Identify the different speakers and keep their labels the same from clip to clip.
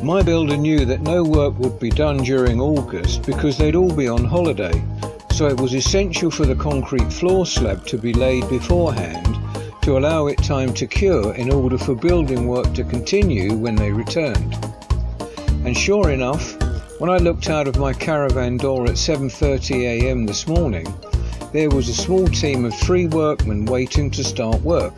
Speaker 1: My builder knew that no work would be done during August because they'd all be on holiday, so it was essential for the concrete floor slab to be laid beforehand to allow it time to cure in order for building work to continue when they returned. And sure enough, when I looked out of my caravan door at 7:30 a.m. this morning, there was a small team of 3 workmen waiting to start work.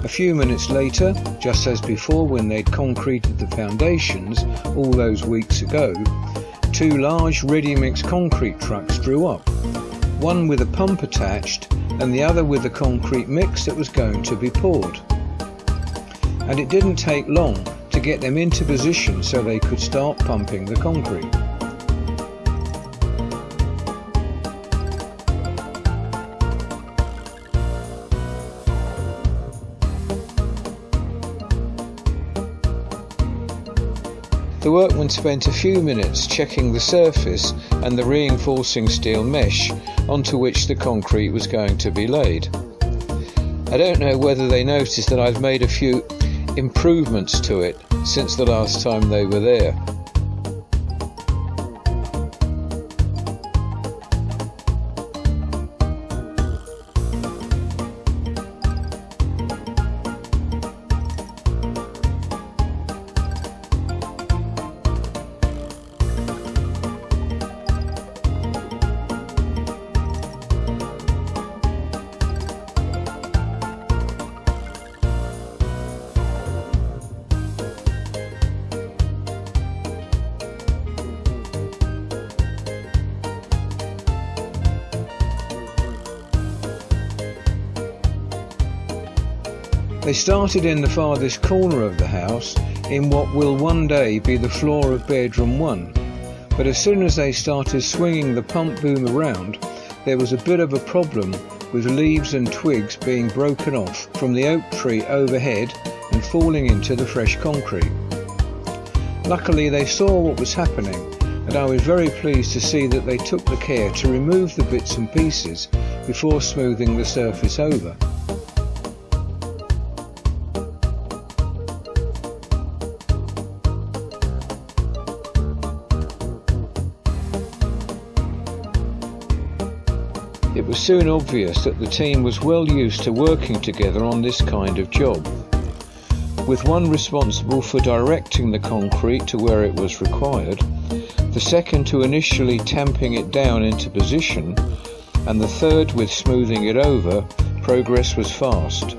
Speaker 1: A few minutes later, just as before when they'd concreted the foundations all those weeks ago, 2 large ready-mix concrete trucks drew up, one with a pump attached and the other with the concrete mix that was going to be poured. And it didn't take long to get them into position so they could start pumping the concrete. The workmen spent a few minutes checking the surface and the reinforcing steel mesh onto which the concrete was going to be laid. I don't know whether they noticed that I've made a few improvements to it since the last time they were there. They started in the farthest corner of the house in what will one day be the floor of bedroom 1, but as soon as they started swinging the pump boom around, there was a bit of a problem with leaves and twigs being broken off from the oak tree overhead and falling into the fresh concrete. Luckily they saw what was happening, and I was very pleased to see that they took the care to remove the bits and pieces before smoothing the surface over. It was soon obvious that the team was well used to working together on this kind of job, with one responsible for directing the concrete to where it was required, the second to initially tamping it down into position, and the third with smoothing it over. Progress was fast.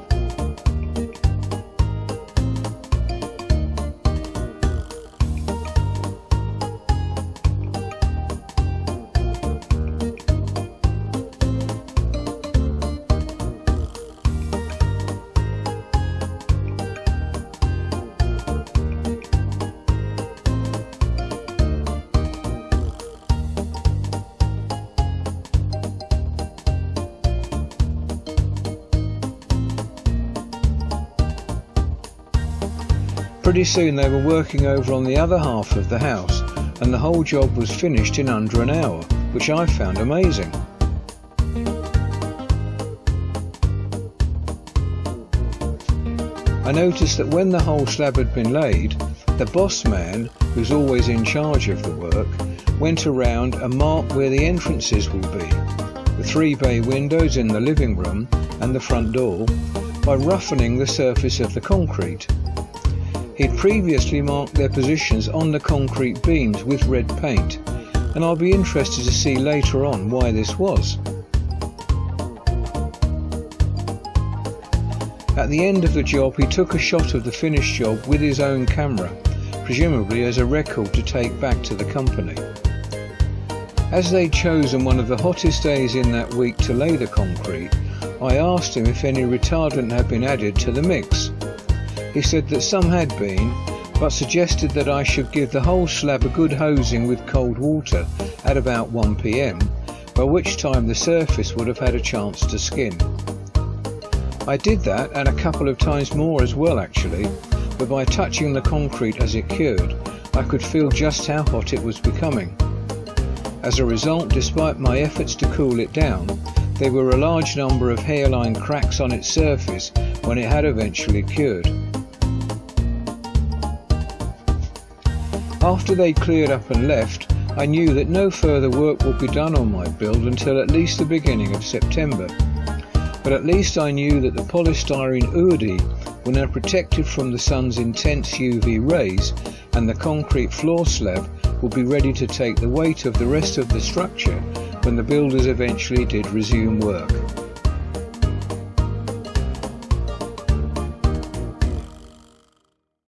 Speaker 1: Pretty soon they were working over on the other half of the house, and the whole job was finished in under an hour, which I found amazing. I noticed that when the whole slab had been laid, the boss man, who's always in charge of the work, went around and marked where the entrances will be, the 3 bay windows in the living room and the front door, by roughening the surface of the concrete. He'd previously marked their positions on the concrete beams with red paint, and I'll be interested to see later on why this was. At the end of the job he took a shot of the finished job with his own camera, presumably as a record to take back to the company. As they'd chosen one of the hottest days in that week to lay the concrete, I asked him if any retardant had been added to the mix. He said that some had been, but suggested that I should give the whole slab a good hosing with cold water at about 1 p.m, by which time the surface would have had a chance to skin. I did that, and a couple of times more as well actually, but by touching the concrete as it cured, I could feel just how hot it was becoming. As a result, despite my efforts to cool it down, There were a large number of hairline cracks on its surface when it had eventually cured. After they cleared up and left, I knew that no further work would be done on my build until at least the beginning of September. But at least I knew that the polystyrene urdi were now protected from the sun's intense UV rays, and the concrete floor slab would be ready to take the weight of the rest of the structure when the builders eventually did resume work.